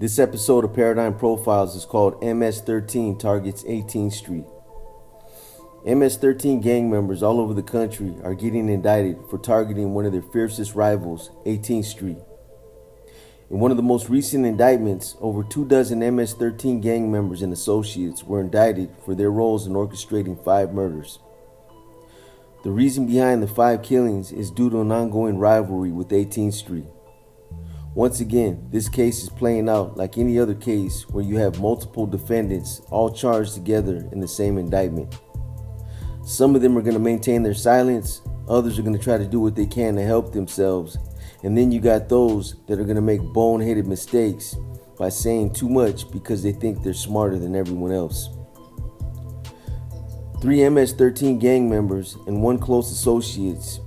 This episode of Paradigm Profiles is called MS-13 Targets 18th Street. MS-13 gang members all over the country are getting indicted for targeting one of their fiercest rivals, 18th Street. In one of the most recent indictments, over 24 MS-13 gang members and associates were indicted for their roles in orchestrating 5 murders. The reason behind the 5 killings is due to an ongoing rivalry with 18th Street. Once again, this case is playing out like any other case where you have multiple defendants all charged together in the same indictment. Some of them are going to maintain their silence, others are going to try to do what they can to help themselves, and then you got those that are going to make boneheaded mistakes by saying too much because they think they're smarter than everyone else. 3 MS-13 gang members and 1 close associates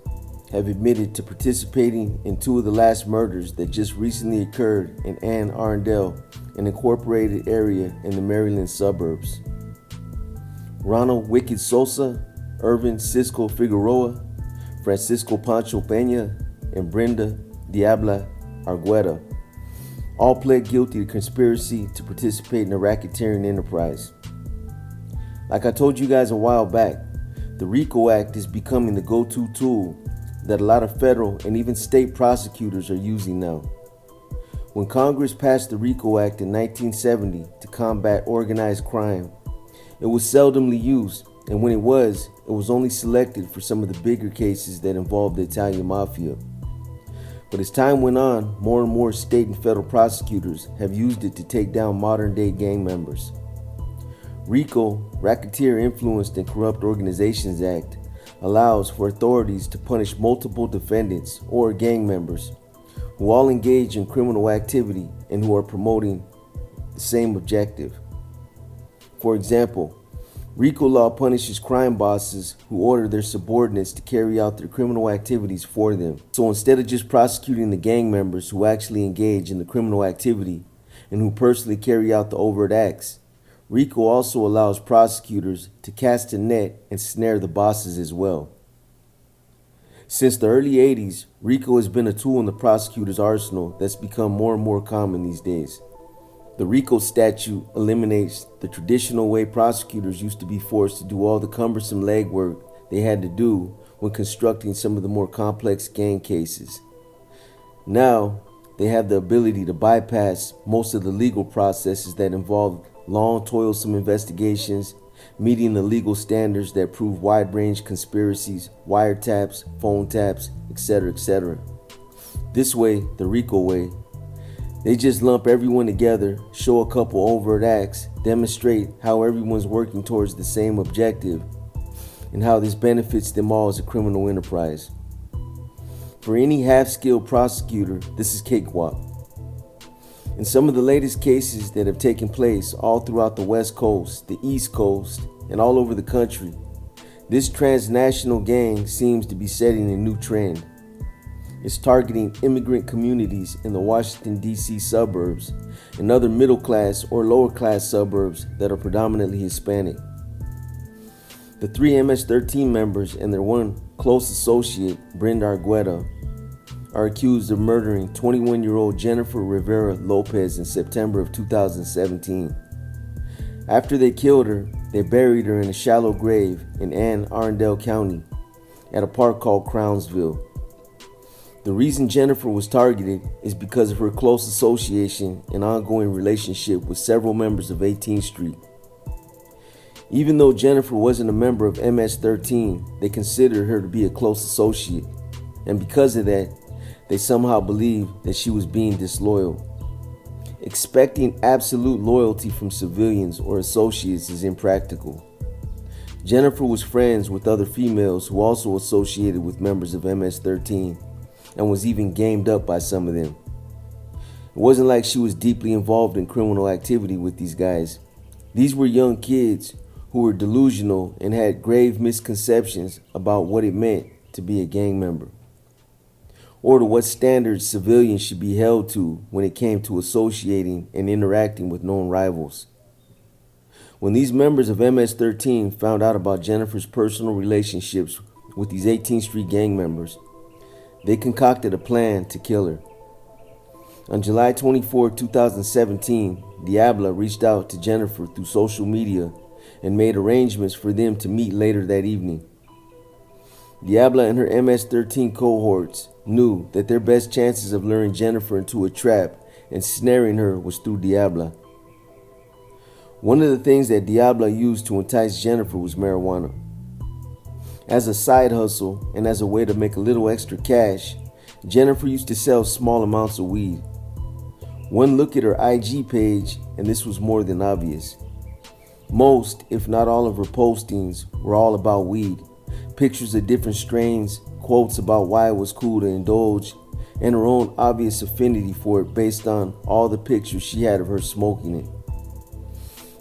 have admitted to participating in 2 of the last murders that just recently occurred in Anne Arundel, an incorporated area in the Maryland suburbs. Ronald Wicked Sosa, Irvin Cisco Figueroa, Francisco Pancho Peña, and Brenda Diabla Argueta all pled guilty to conspiracy to participate in a racketeering enterprise. Like I told you guys a while back, the RICO Act is becoming the go-to tool that a lot of federal and even state prosecutors are using now. When Congress passed the RICO Act in 1970 to combat organized crime, it was seldomly used, and when it was only selected for some of the bigger cases that involved the Italian mafia. But as time went on, more and more state and federal prosecutors have used it to take down modern-day gang members. RICO, Racketeer Influenced and Corrupt Organizations Act, allows for authorities to punish multiple defendants or gang members who all engage in criminal activity and who are promoting the same objective. For example, RICO law punishes crime bosses who order their subordinates to carry out their criminal activities for them. So instead of just prosecuting the gang members who actually engage in the criminal activity and who personally carry out the overt acts, RICO also allows prosecutors to cast a net and snare the bosses as well. Since the early 80s, RICO has been a tool in the prosecutor's arsenal that's become more and more common these days. The RICO statute eliminates the traditional way prosecutors used to be forced to do all the cumbersome legwork they had to do when constructing some of the more complex gang cases. Now, they have the ability to bypass most of the legal processes that involve long, toilsome investigations, meeting the legal standards that prove wide-range conspiracies, wiretaps, phone taps, etc., etc. This way, the RICO way, they just lump everyone together, show a couple overt acts, demonstrate how everyone's working towards the same objective, and how this benefits them all as a criminal enterprise. For any half-skilled prosecutor, this is cakewalk. In some of the latest cases that have taken place all throughout the West Coast, the East Coast, and all over the country, this transnational gang seems to be setting a new trend. It's targeting immigrant communities in the Washington, D.C. suburbs and other middle-class or lower-class suburbs that are predominantly Hispanic. The 3 MS-13 members and their 1 close associate, Brenda Argueta, are accused of murdering 21-year-old Jennifer Rivera Lopez in September of 2017. After they killed her, they buried her in a shallow grave in Anne Arundel County at a park called Crownsville. The reason Jennifer was targeted is because of her close association and ongoing relationship with several members of 18th Street. Even though Jennifer wasn't a member of MS-13, they considered her to be a close associate, and because of that, they somehow believed that she was being disloyal. Expecting absolute loyalty from civilians or associates is impractical. Jennifer was friends with other females who also associated with members of MS-13 and was even gamed up by some of them. It wasn't like she was deeply involved in criminal activity with these guys. These were young kids who were delusional and had grave misconceptions about what it meant to be a gang member, or to what standards civilians should be held to when it came to associating and interacting with known rivals. When these members of MS-13 found out about Jennifer's personal relationships with these 18th Street gang members, they concocted a plan to kill her. On July 24, 2017, Diabla reached out to Jennifer through social media and made arrangements for them to meet later that evening. Diabla and her MS-13 cohorts knew that their best chances of luring Jennifer into a trap and snaring her was through Diabla. One of the things that Diabla used to entice Jennifer was marijuana. As a side hustle and as a way to make a little extra cash, Jennifer used to sell small amounts of weed. One look at her IG page and this was more than obvious. Most, if not all of her postings were all about weed. Pictures of different strains, quotes about why it was cool to indulge, and her own obvious affinity for it based on all the pictures she had of her smoking it.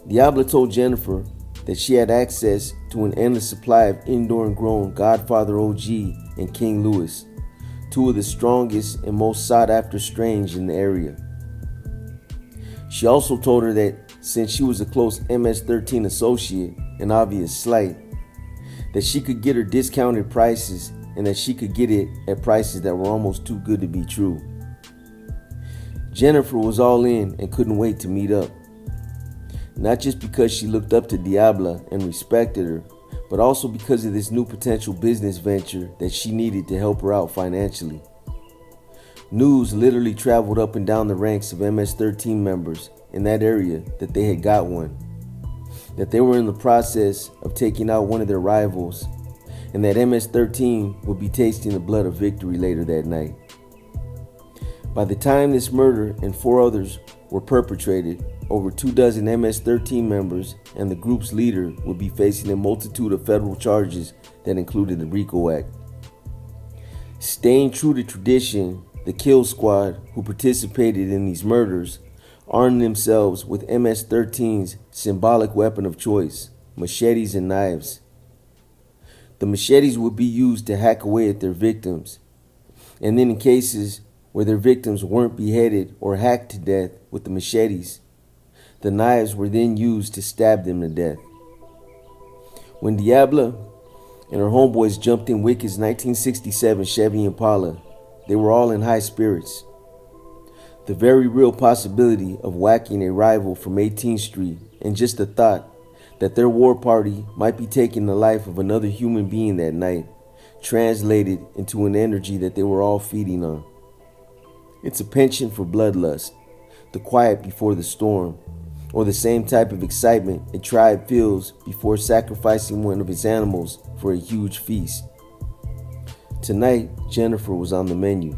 Diabla told Jennifer that she had access to an endless supply of indoor and grown Godfather OG and King Louis, two of the strongest and most sought after strains in the area. She also told her that since she was a close MS-13 associate, an obvious slight, that she could get her discounted prices and that she could get it at prices that were almost too good to be true. Jennifer was all in and couldn't wait to meet up. Not just because she looked up to Diabla and respected her, but also because of this new potential business venture that she needed to help her out financially. News literally traveled up and down the ranks of MS-13 members in that area that they had got one, that they were in the process of taking out one of their rivals, and that MS-13 would be tasting the blood of victory later that night. By the time this murder and 4 others were perpetrated, over 24 MS-13 members and the group's leader would be facing a multitude of federal charges that included the RICO Act. Staying true to tradition, the kill squad who participated in these murders armed themselves with MS-13's symbolic weapon of choice, machetes and knives. The machetes would be used to hack away at their victims, and then in cases where their victims weren't beheaded or hacked to death with the machetes, the knives were then used to stab them to death. When Diabla and her homeboys jumped in Wicked's 1967 Chevy Impala, they were all in high spirits. The very real possibility of whacking a rival from 18th Street and just the thought that their war party might be taking the life of another human being that night translated into an energy that they were all feeding on. It's a penchant for bloodlust, the quiet before the storm, or the same type of excitement a tribe feels before sacrificing one of its animals for a huge feast. Tonight, Jennifer was on the menu.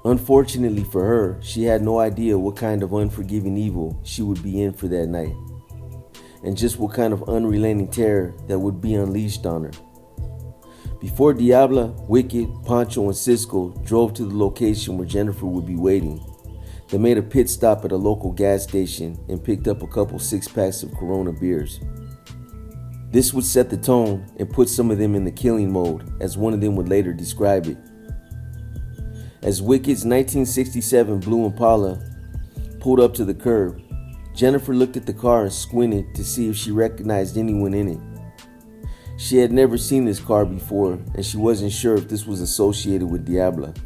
Unfortunately for her, she had no idea what kind of unforgiving evil she would be in for that night, and just what kind of unrelenting terror that would be unleashed on her. Before Diabla, Wicked, Pancho, and Cisco drove to the location where Jennifer would be waiting, they made a pit stop at a local gas station and picked up a couple 6-packs of Corona beers. This would set the tone and put some of them in the killing mode, as one of them would later describe it. As Wicked's 1967 Blue Impala pulled up to the curb, Jennifer looked at the car and squinted to see if she recognized anyone in it. She had never seen this car before, and she wasn't sure if this was associated with Diabla.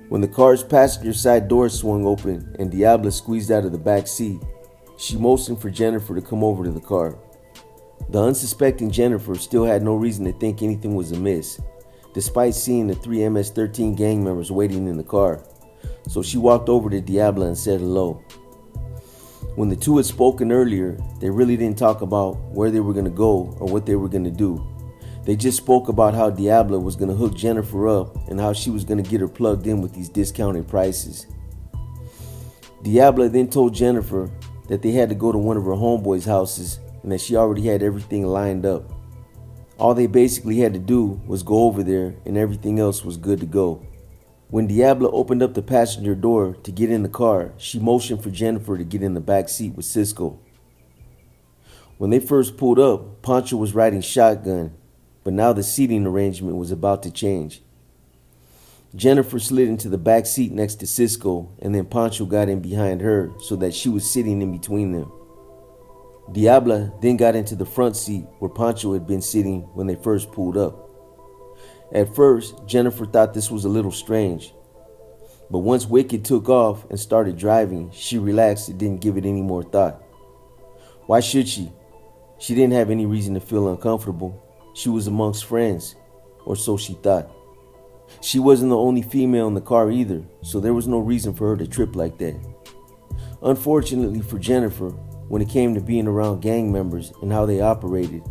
When the car's passenger side door swung open and Diabla squeezed out of the back seat, she motioned for Jennifer to come over to the car. The unsuspecting Jennifer still had no reason to think anything was amiss, despite seeing the 3 MS-13 gang members waiting in the car, so she walked over to Diabla and said hello. When the two had spoken earlier, they really didn't talk about where they were going to go or what they were going to do. They just spoke about how Diabla was going to hook Jennifer up and how she was going to get her plugged in with these discounted prices. Diabla then told Jennifer that they had to go to one of her homeboys' houses and that she already had everything lined up. All they basically had to do was go over there and everything else was good to go. When Diabla opened up the passenger door to get in the car, she motioned for Jennifer to get in the back seat with Cisco. When they first pulled up, Pancho was riding shotgun, but now the seating arrangement was about to change. Jennifer slid into the back seat next to Cisco, and then Pancho got in behind her so that she was sitting in between them. Diabla then got into the front seat where Pancho had been sitting when they first pulled up. At first, Jennifer thought this was a little strange. But once Wicked took off and started driving, she relaxed and didn't give it any more thought. Why should she? She didn't have any reason to feel uncomfortable. She was amongst friends, or so she thought. She wasn't the only female in the car either, so there was no reason for her to trip like that. Unfortunately for Jennifer, when it came to being around gang members and how they operated,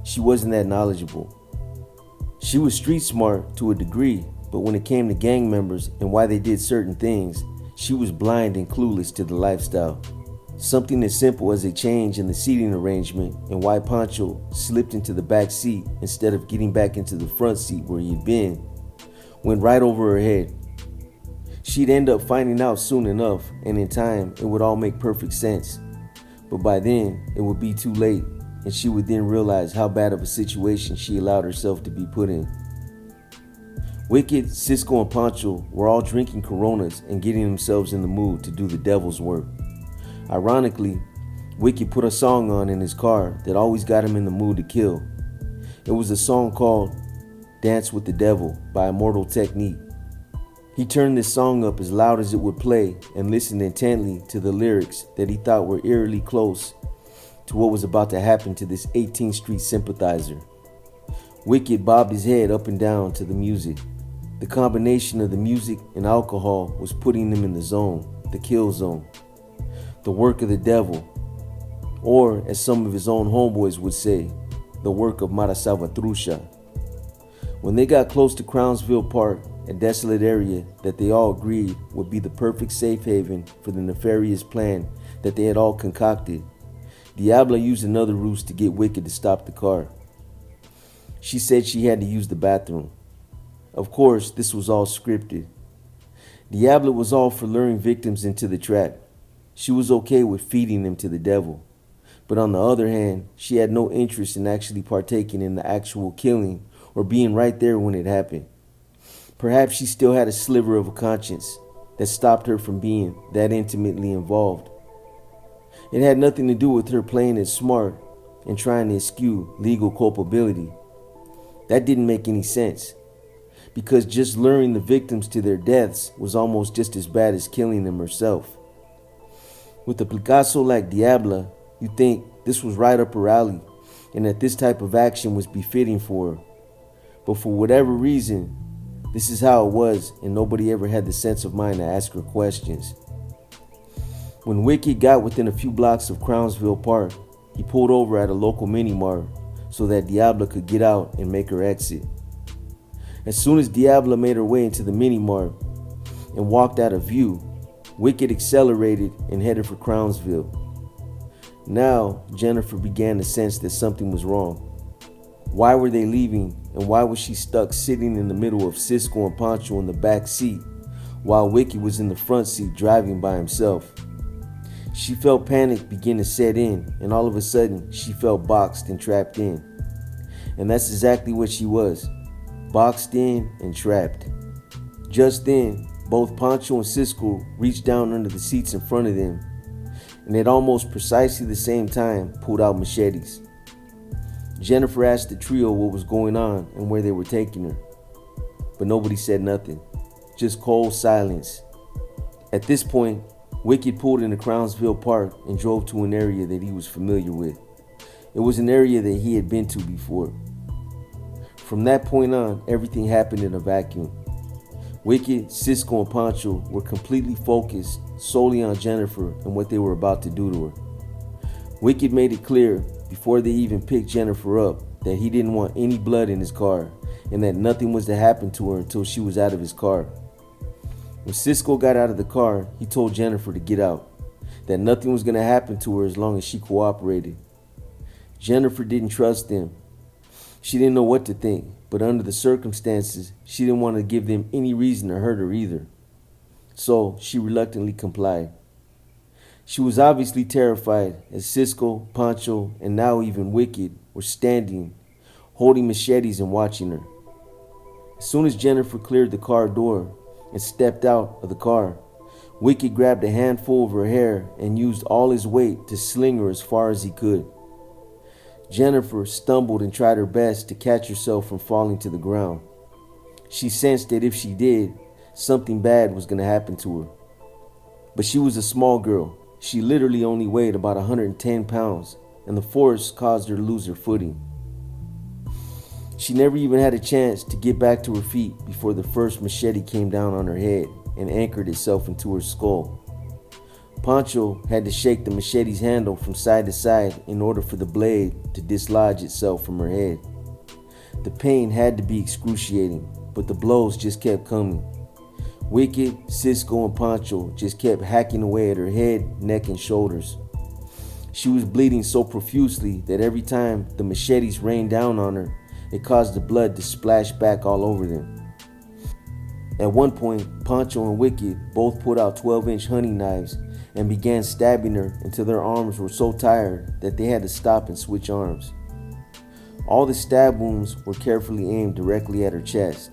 she wasn't that knowledgeable. She was street smart to a degree, but when it came to gang members and why they did certain things, she was blind and clueless to the lifestyle. Something as simple as a change in the seating arrangement and why Pancho slipped into the back seat instead of getting back into the front seat where he'd been went right over her head. She'd end up finding out soon enough, and in time it would all make perfect sense. But by then it would be too late, and she would then realize how bad of a situation she allowed herself to be put in. Wicked, Cisco, and Pancho were all drinking Coronas and getting themselves in the mood to do the devil's work. Ironically, Wicked put a song on in his car that always got him in the mood to kill. It was a song called Dance with the Devil by Immortal Technique. He turned this song up as loud as it would play and listened intently to the lyrics that he thought were eerily close to what was about to happen to this 18th Street sympathizer. Wicked bobbed his head up and down to the music. The combination of the music and alcohol was putting him in the zone, the kill zone, the work of the devil, or as some of his own homeboys would say, the work of Mara Salvatrucha. When they got close to Crownsville Park, a desolate area that they all agreed would be the perfect safe haven for the nefarious plan that they had all concocted, Diabla used another ruse to get Wicked to stop the car. She said she had to use the bathroom. Of course, this was all scripted. Diabla was all for luring victims into the trap. She was okay with feeding them to the devil. But on the other hand, she had no interest in actually partaking in the actual killing or being right there when it happened. Perhaps she still had a sliver of a conscience that stopped her from being that intimately involved. It had nothing to do with her playing it smart and trying to eschew legal culpability. That didn't make any sense, because just luring the victims to their deaths was almost just as bad as killing them herself. With a Picasso like Diabla, you'd think this was right up her alley and that this type of action was befitting for her. But for whatever reason, this is how it was, and nobody ever had the sense of mind to ask her questions. When Wicked got within a few blocks of Crownsville Park, he pulled over at a local mini-mart so that Diabla could get out and make her exit. As soon as Diabla made her way into the mini-mart and walked out of view, Wicked accelerated and headed for Crownsville. Now, Jennifer began to sense that something was wrong. Why were they leaving, and why was she stuck sitting in the middle of Cisco and Pancho in the back seat while Wicked was in the front seat driving by himself? She felt panic begin to set in, and all of a sudden she felt boxed and trapped in. And that's exactly what she was, boxed in and trapped. Just then, both Pancho and Cisco reached down under the seats in front of them, and at almost precisely the same time pulled out machetes. Jennifer asked the trio what was going on and where they were taking her, but nobody said nothing, just cold silence. At this point, Wicked pulled into Crownsville Park and drove to an area that he was familiar with. It was an area that he had been to before. From that point on, everything happened in a vacuum. Wicked, Cisco, and Pancho were completely focused solely on Jennifer and what they were about to do to her. Wicked made it clear before they even picked Jennifer up that he didn't want any blood in his car and that nothing was to happen to her until she was out of his car. When Cisco got out of the car, he told Jennifer to get out, that nothing was going to happen to her as long as she cooperated. Jennifer didn't trust them. She didn't know what to think, but under the circumstances, she didn't want to give them any reason to hurt her either. So she reluctantly complied. She was obviously terrified as Cisco, Pancho, and now even Wicked were standing, holding machetes and watching her. As soon as Jennifer cleared the car door and stepped out of the car, Wicked grabbed a handful of her hair and used all his weight to sling her as far as he could. Jennifer stumbled and tried her best to catch herself from falling to the ground. She sensed that if she did, Something bad was going to happen to her. But she was a small girl. She literally only weighed about 110 pounds, and the force caused her to lose her footing. She never even had a chance to get back to her feet before the first machete came down on her head and anchored itself into her skull. Pancho had to shake the machete's handle from side to side in order for the blade to dislodge itself from her head. The pain had to be excruciating, but the blows just kept coming. Wicked, Cisco, and Pancho just kept hacking away at her head, neck, and shoulders. She was bleeding so profusely that every time the machetes rained down on her, it caused the blood to splash back all over them. At one point, Pancho and Wicked both pulled out 12-inch hunting knives and began stabbing her until their arms were so tired that they had to stop and switch arms. All the stab wounds were carefully aimed directly at her chest,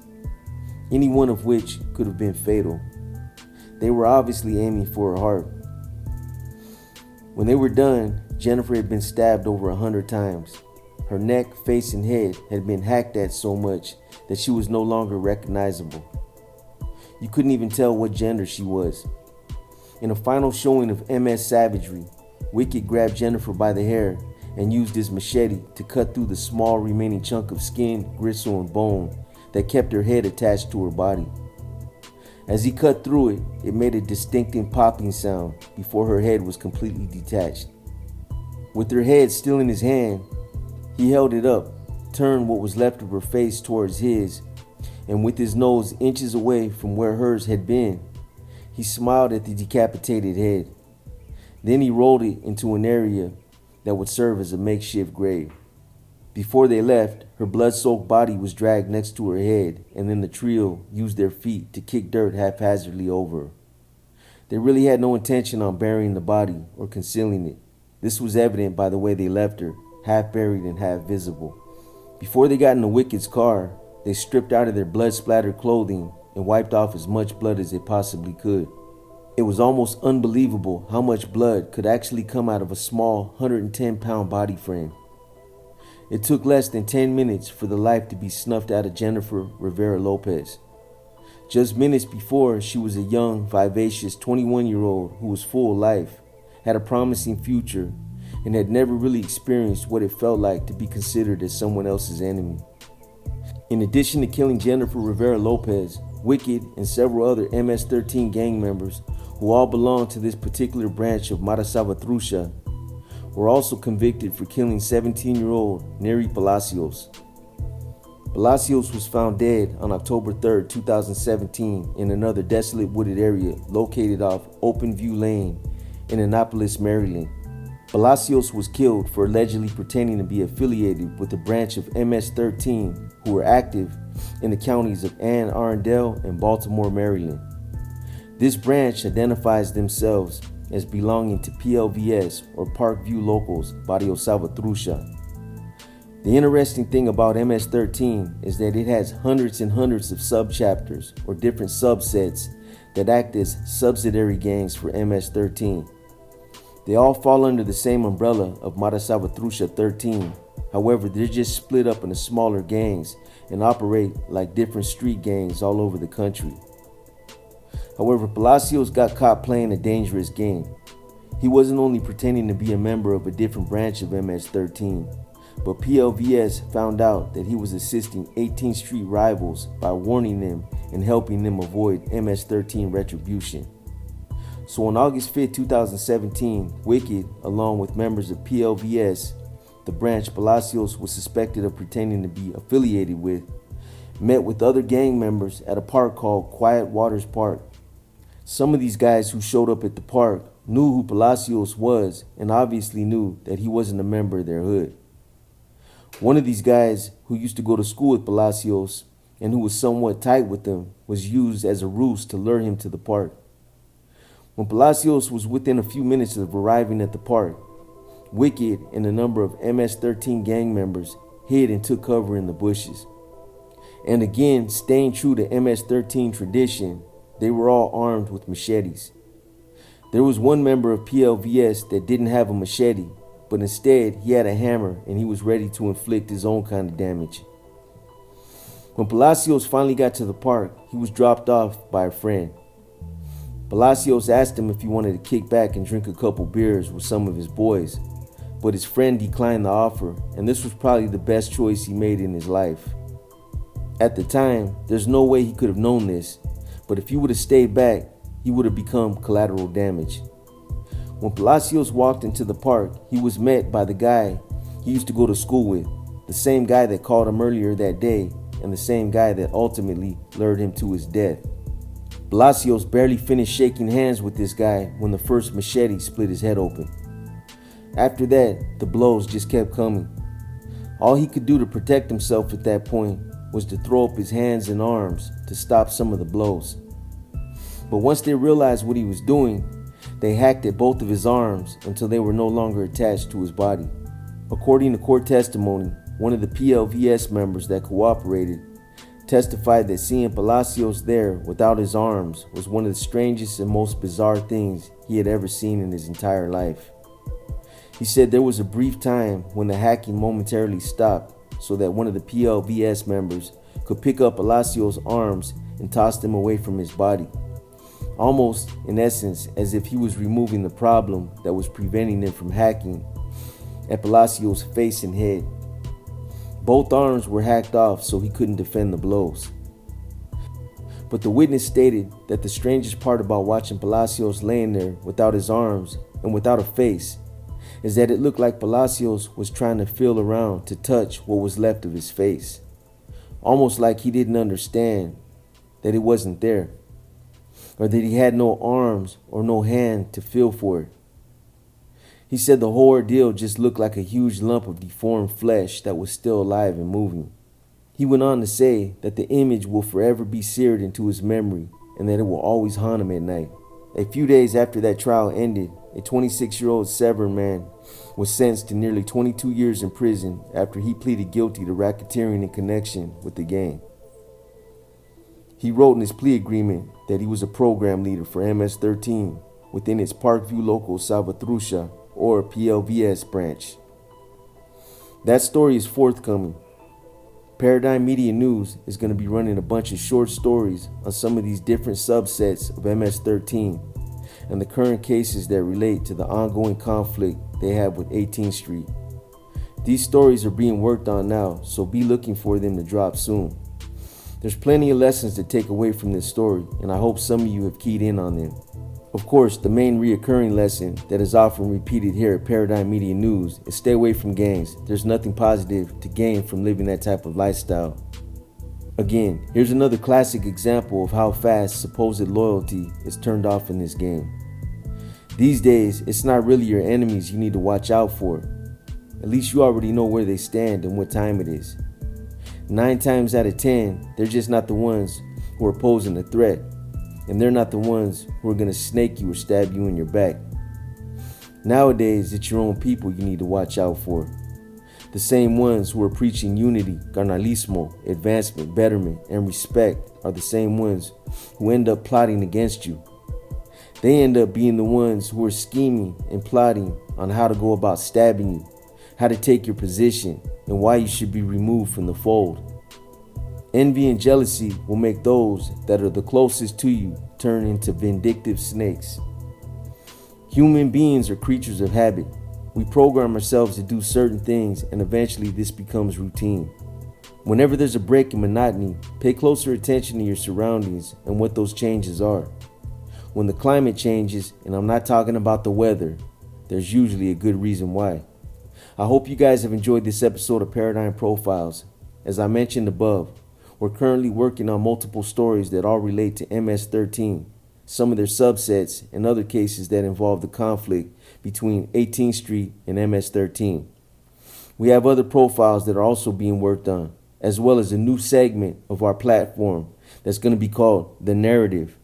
any one of which could have been fatal. They were obviously aiming for her heart. When they were done, Jennifer had been stabbed over 100 times. Her neck, face, and head had been hacked at so much that she was no longer recognizable. You couldn't even tell what gender she was. In a final showing of MS savagery, Wicked grabbed Jennifer by the hair and used his machete to cut through the small remaining chunk of skin, gristle, and bone that kept her head attached to her body. As he cut through it, it made a distinctive popping sound before her head was completely detached. With her head still in his hand, he held it up, turned what was left of her face towards his, and with his nose inches away from where hers had been, he smiled at the decapitated head. Then he rolled it into an area that would serve as a makeshift grave. Before they left, her blood-soaked body was dragged next to her head, and then the trio used their feet to kick dirt haphazardly over her. They really had no intention on burying the body or concealing it. This was evident by the way they left her, half buried and half visible. Before they got in the Wicked's car, they stripped out of their blood-splattered clothing and wiped off as much blood as they possibly could. It was almost unbelievable how much blood could actually come out of a small 110-pound body frame. It took less than 10 minutes for the life to be snuffed out of Jennifer Rivera Lopez. Just minutes before, she was a young, vivacious 21-year-old who was full of life, had a promising future, and had never really experienced what it felt like to be considered as someone else's enemy. In addition to killing Jennifer Rivera Lopez, Wicked and several other MS-13 gang members who all belonged to this particular branch of Mara Salvatrucha were also convicted for killing 17-year-old Neri Palacios. Palacios was found dead on October 3, 2017 in another desolate wooded area located off Open View Lane in Annapolis, Maryland. Palacios was killed for allegedly pretending to be affiliated with a branch of MS-13 who were active in the counties of Anne Arundel and Baltimore, Maryland. This branch identifies themselves as belonging to PLVS or Parkview Locals Barrio Salvatrucha. The interesting thing about MS-13 is that it has hundreds and hundreds of subchapters or different subsets that act as subsidiary gangs for MS-13. They all fall under the same umbrella of Mara Salvatrucha 13. However, they're just split up into smaller gangs and operate like different street gangs all over the country. However, Palacios got caught playing a dangerous game. He wasn't only pretending to be a member of a different branch of MS-13, but PLVS found out that he was assisting 18th Street rivals by warning them and helping them avoid MS-13 retribution. So on August 5, 2017, Wicked, along with members of PLVS, the branch Palacios was suspected of pretending to be affiliated with, met with other gang members at a park called Quiet Waters Park. Some of these guys who showed up at the park knew who Palacios was and obviously knew that he wasn't a member of their hood. One of these guys who used to go to school with Palacios and who was somewhat tight with him was used as a ruse to lure him to the park. When Palacios was within a few minutes of arriving at the park, Wicked and a number of MS-13 gang members hid and took cover in the bushes. And again, staying true to MS-13 tradition, they were all armed with machetes. There was one member of PLVS that didn't have a machete, but instead he had a hammer and he was ready to inflict his own kind of damage. When Palacios finally got to the park, he was dropped off by a friend. Palacios asked him if he wanted to kick back and drink a couple beers with some of his boys, but his friend declined the offer, and this was probably the best choice he made in his life. At the time, there's no way he could have known this, but if he would have stayed back, he would have become collateral damage. When Palacios walked into the park, he was met by the guy he used to go to school with, the same guy that called him earlier that day, and the same guy that ultimately lured him to his death. Palacios barely finished shaking hands with this guy when the first machete split his head open. After that, the blows just kept coming. All he could do to protect himself at that point was to throw up his hands and arms to stop some of the blows. But once they realized what he was doing, they hacked at both of his arms until they were no longer attached to his body. According to court testimony, one of the PLVS members that cooperated testified that seeing Palacios there without his arms was one of the strangest and most bizarre things he had ever seen in his entire life. He said there was a brief time when the hacking momentarily stopped so that one of the PLVS members could pick up Palacios' arms and toss them away from his body, almost in essence as if he was removing the problem that was preventing them from hacking at Palacios' face and head. Both arms were hacked off so he couldn't defend the blows. But the witness stated that the strangest part about watching Palacios laying there without his arms and without a face is that it looked like Palacios was trying to feel around to touch what was left of his face, almost like he didn't understand that it wasn't there, or that he had no arms or no hand to feel for it. He said the whole ordeal just looked like a huge lump of deformed flesh that was still alive and moving. He went on to say that the image will forever be seared into his memory and that it will always haunt him at night. A few days after that trial ended, a 26-year-old Severn man was sentenced to nearly 22 years in prison after he pleaded guilty to racketeering in connection with the gang. He wrote in his plea agreement that he was a program leader for MS-13 within its Parkview Local Salvatrucha or PLVS branch. That story is forthcoming. Paradigm Media News is going to be running a bunch of short stories on some of these different subsets of MS-13 and the current cases that relate to the ongoing conflict they have with 18th Street. These stories are being worked on now, so be looking for them to drop soon. There's plenty of lessons to take away from this story, and I hope some of you have keyed in on them. Of course, the main reoccurring lesson that is often repeated here at Paradigm Media News is stay away from gangs. There's nothing positive to gain from living that type of lifestyle. Again, here's another classic example of how fast supposed loyalty is turned off in this game. These days, it's not really your enemies you need to watch out for. At least you already know where they stand and what time it is. 9 times out of 10, they're just not the ones who are posing a threat. And they're not the ones who are going to snake you or stab you in your back. Nowadays, it's your own people you need to watch out for. The same ones who are preaching unity, carnalismo, advancement, betterment, and respect are the same ones who end up plotting against you. They end up being the ones who are scheming and plotting on how to go about stabbing you, how to take your position, and why you should be removed from the fold. Envy and jealousy will make those that are the closest to you turn into vindictive snakes. Human beings are creatures of habit. We program ourselves to do certain things, and eventually this becomes routine. Whenever there's a break in monotony, pay closer attention to your surroundings and what those changes are. When the climate changes, and I'm not talking about the weather, there's usually a good reason why. I hope you guys have enjoyed this episode of Paradigm Profiles. As I mentioned above, we're currently working on multiple stories that all relate to MS-13, some of their subsets, and other cases that involve the conflict between 18th Street and MS-13. We have other profiles that are also being worked on, as well as a new segment of our platform that's going to be called The Narrative.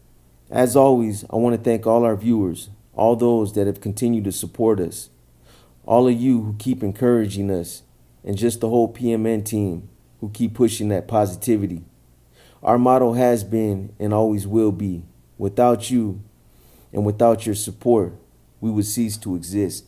As always, I want to thank all our viewers, all those that have continued to support us, all of you who keep encouraging us, and just the whole PMN team who keep pushing that positivity. Our motto has been and always will be, without you and without your support, we would cease to exist.